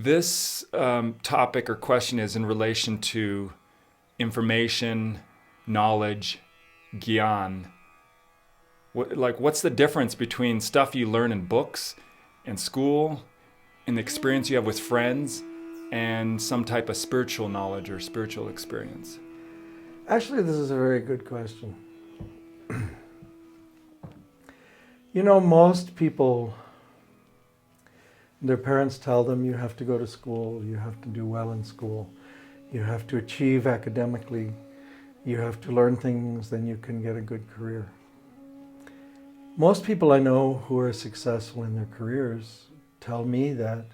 This topic or question is in relation to information, knowledge, Gyan. What's the difference between stuff you learn in books, in school, in the experience you have with friends, and some type of spiritual knowledge or spiritual experience? Actually, this is a very good question. You know, most people, their parents tell them you have to go to school, you have to do well in school, you have to achieve academically, you have to learn things, then you can get a good career. Most people I know who are successful in their careers tell me that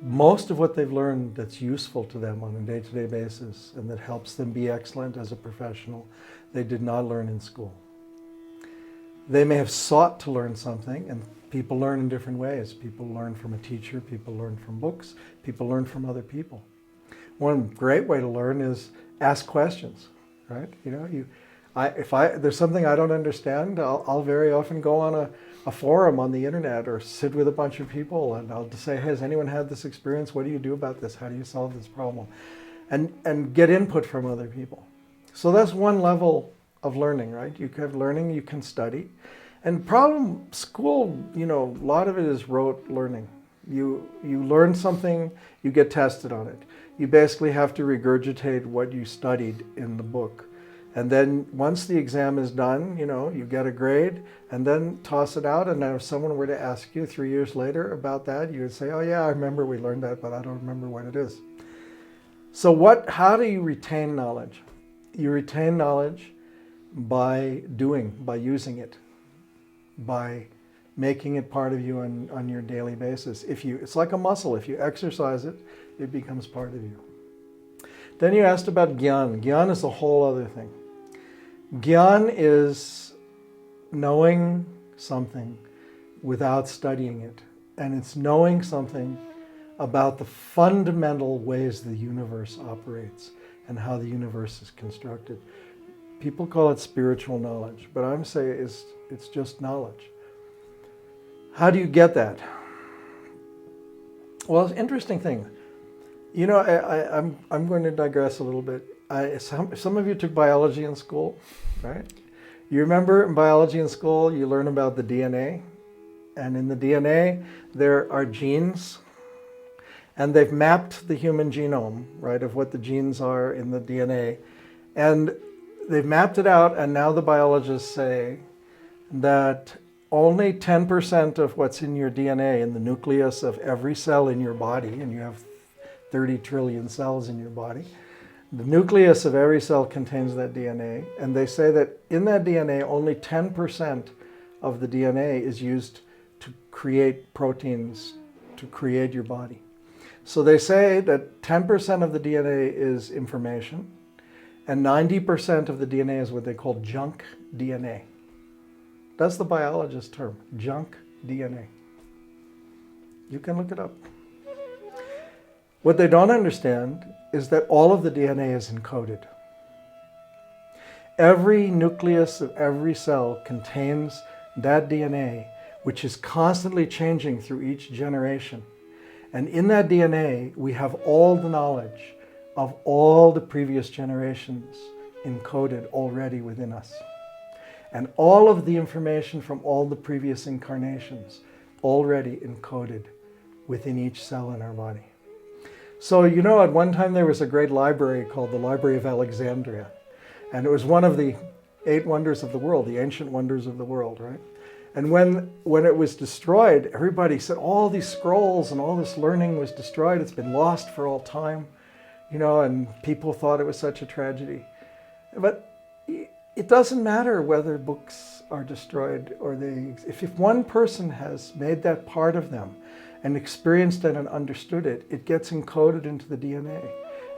most of what they've learned that's useful to them on a day-to-day basis and that helps them be excellent as a professional, they did not learn in school. They may have sought to learn something, and people learn in different ways. People learn from a teacher, people learn from books, people learn from other people. One great way to learn is ask questions, right? You know, if there's something I don't understand, I'll very often go on a forum on the internet or sit with a bunch of people and I'll just say, hey, has anyone had this experience? What do you do about this? How do you solve this problem? And get input from other people. So that's one level of learning, right? You have learning, you can study. And school, you know, a lot of it is rote learning. You learn something, you get tested on it. You basically have to regurgitate what you studied in the book. And then once the exam is done, you know, you get a grade and then toss it out. And then if someone were to ask you 3 years later about that, you would say, oh yeah, I remember we learned that, but I don't remember what it is. So how do you retain knowledge? You retain knowledge by using it, by making it part of you on your daily basis. It's like a muscle. If you exercise it, it becomes part of you. Then you asked about Gyan. Gyan is a whole other thing. Gyan is knowing something without studying it. And it's knowing something about the fundamental ways the universe operates and how the universe is constructed. People call it spiritual knowledge, but I'm saying it's just knowledge. How do you get that? Well, it's an interesting thing. You know, I'm going to digress a little bit. Some of you took biology in school, right? You remember in biology in school, you learn about the DNA. And in the DNA, there are genes. And they've mapped the human genome, right, of what the genes are in the DNA. And they've mapped it out, and now the biologists say that only 10% of what's in your DNA, in the nucleus of every cell in your body, and you have 30 trillion cells in your body, the nucleus of every cell contains that DNA, and they say that in that DNA, only 10% of the DNA is used to create proteins, to create your body. So they say that 10% of the DNA is information, and 90% of the DNA is what they call junk DNA. That's the biologist's term, junk DNA. You can look it up. What they don't understand is that all of the DNA is encoded. Every nucleus of every cell contains that DNA, which is constantly changing through each generation. And in that DNA, we have all the knowledge of all the previous generations encoded already within us. And all of the information from all the previous incarnations already encoded within each cell in our body. So, you know, at one time there was a great library called the Library of Alexandria. And it was one of the 8 wonders of the world, the ancient wonders of the world, right? And when it was destroyed, everybody said all these scrolls and all this learning was destroyed. It's been lost for all time, you know, and people thought it was such a tragedy. But it doesn't matter whether books are destroyed or if one person has made that part of them and experienced it and understood it, it gets encoded into the DNA.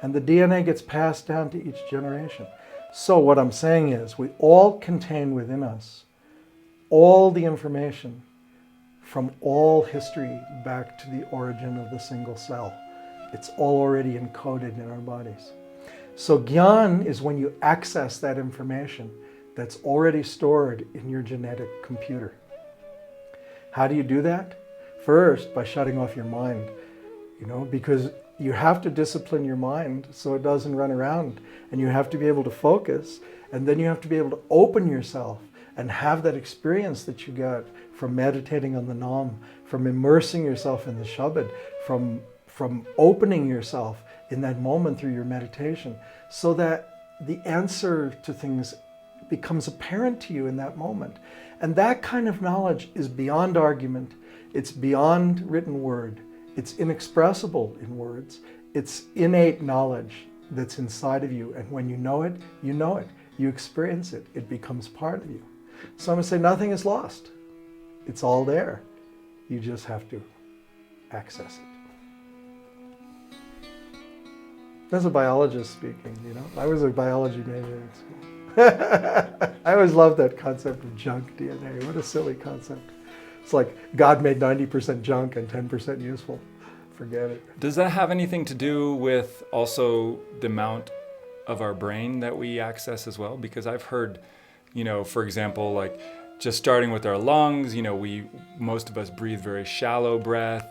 And the DNA gets passed down to each generation. So what I'm saying is we all contain within us all the information from all history back to the origin of the single cell. It's all already encoded in our bodies. So Gyan is when you access that information that's already stored in your genetic computer. How do you do that? First, by shutting off your mind. because you have to discipline your mind so it doesn't run around, and you have to be able to focus, and then you have to be able to open yourself and have that experience that you got from meditating on the Nam, from immersing yourself in the Shabad, from opening yourself in that moment through your meditation, so that the answer to things becomes apparent to you in that moment. And that kind of knowledge is beyond argument. It's beyond written word. It's inexpressible in words. It's innate knowledge that's inside of you. And when you know it, you know it. You experience it. It becomes part of you. So I'm going to say nothing is lost. It's all there. You just have to access it. That's a biologist speaking, I was a biology major in school. I always loved that concept of junk DNA. What a silly concept. It's like God made 90% junk and 10% useful. Forget it. Does that have anything to do with also the amount of our brain that we access as well? Because I've heard, for example, like just starting with our lungs, most of us breathe very shallow breath,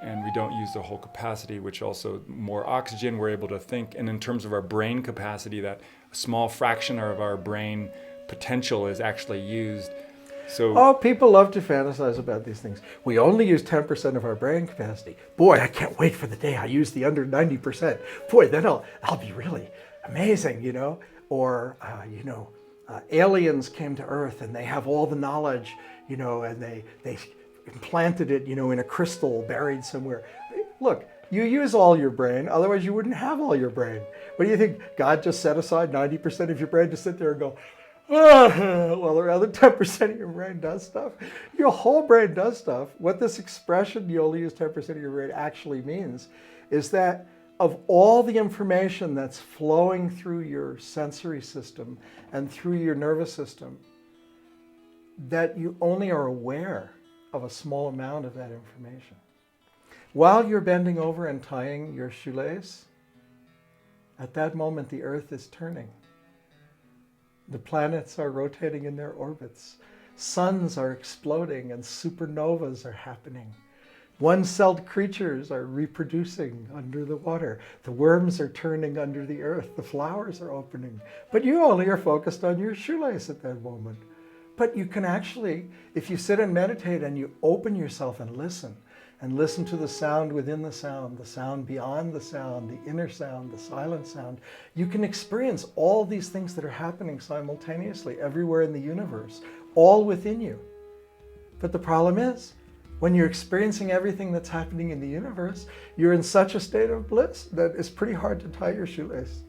and we don't use the whole capacity, which also more oxygen, we're able to think. And in terms of our brain capacity, that a small fraction of our brain potential is actually used. So, people love to fantasize about these things. We only use 10% of our brain capacity. Boy, I can't wait for the day I use the under 90%. Boy, then I'll be really amazing, Or, aliens came to Earth and they have all the knowledge, and they implanted it, in a crystal buried somewhere. Look, you use all your brain, otherwise you wouldn't have all your brain. What do you think? God just set aside 90% of your brain to sit there and go, well, the other 10% of your brain does stuff. Your whole brain does stuff. What this expression, you only use 10% of your brain, actually means is that of all the information that's flowing through your sensory system and through your nervous system, that you only are aware of a small amount of that information. While you're bending over and tying your shoelace, at that moment the earth is turning. The planets are rotating in their orbits. Suns are exploding and supernovas are happening. One-celled creatures are reproducing under the water. The worms are turning under the earth. The flowers are opening. But you only are focused on your shoelace at that moment. But you can actually, if you sit and meditate and you open yourself and listen to the sound within the sound beyond the sound, the inner sound, the silent sound, you can experience all these things that are happening simultaneously everywhere in the universe, all within you. But the problem is, when you're experiencing everything that's happening in the universe, you're in such a state of bliss that it's pretty hard to tie your shoelace.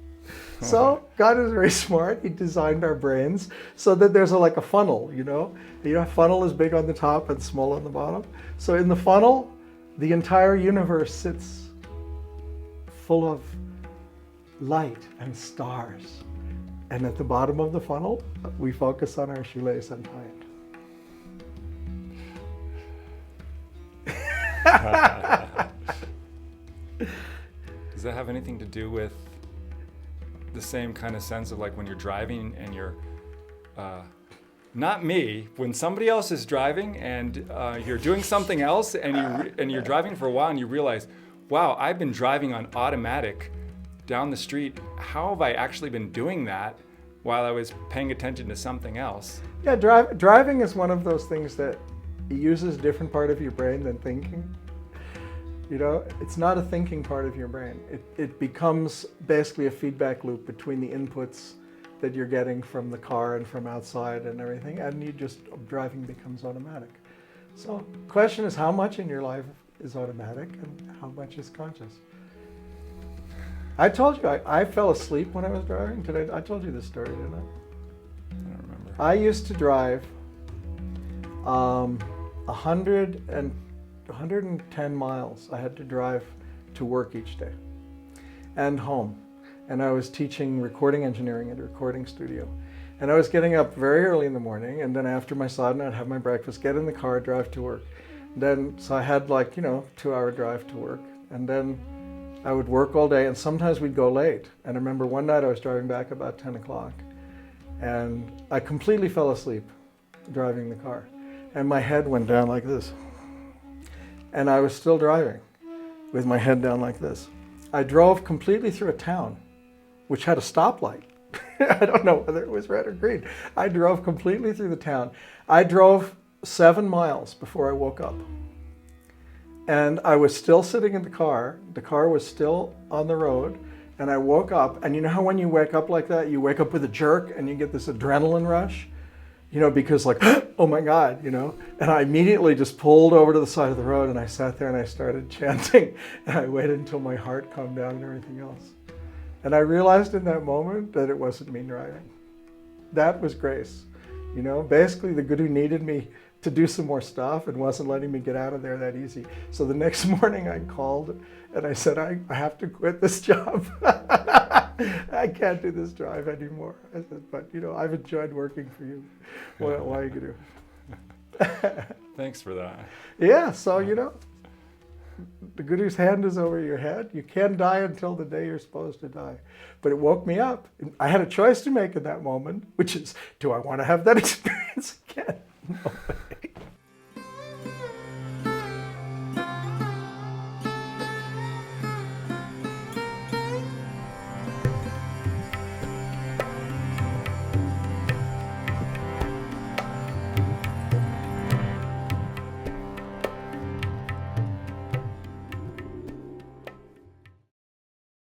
So God is very smart. He designed our brains so that there's like a funnel, funnel is big on the top and small on the bottom. So in the funnel, the entire universe sits full of light and stars. And at the bottom of the funnel, we focus on our shoelace and tie it. Does that have anything to do with the same kind of sense of like when you're driving and you're, not me, when somebody else is driving and you're doing something else and you're driving for a while and you realize, wow, I've been driving on automatic down the street. How have I actually been doing that while I was paying attention to something else? Yeah, driving is one of those things that uses a different part of your brain than thinking. It's not a thinking part of your brain. It becomes basically a feedback loop between the inputs that you're getting from the car and from outside and everything, and driving becomes automatic. So the question is, how much in your life is automatic and how much is conscious? I told you, I fell asleep when I was driving. I told you this story, didn't I? I don't remember. I used to drive 110 miles I had to drive to work each day and home. And I was teaching recording engineering at a recording studio. And I was getting up very early in the morning, and then after my sadhana, I'd have my breakfast, get in the car, drive to work. So I had 2-hour drive to work. And then I would work all day, and sometimes we'd go late. And I remember one night I was driving back about 10 o'clock, and I completely fell asleep driving the car. And my head went down like this. And I was still driving. with my head down like this. I drove completely through a town, which had a stoplight. I don't know whether it was red or green. I drove completely through the town. I drove 7 miles before I woke up. And I was still sitting in the car. The car was still on the road. And I woke up. And you know how when you wake up like that, you wake up with a jerk and you get this adrenaline rush? You know, because like, oh my God, you know? And I immediately just pulled over to the side of the road and I sat there and I started chanting. And I waited until my heart calmed down and everything else. And I realized in that moment that it wasn't me driving. That was grace. You know, basically the Guru needed me to do some more stuff and wasn't letting me get out of there that easy. So the next morning I called and I said, I have to quit this job. I can't do this drive anymore. I said, but you know, I've enjoyed working for you. What are you gonna do? Thanks for that. Yeah, so you know, the Guru's hand is over your head. You can die until the day you're supposed to die. But it woke me up. I had a choice to make in that moment, which is, do I want to have that experience again? No.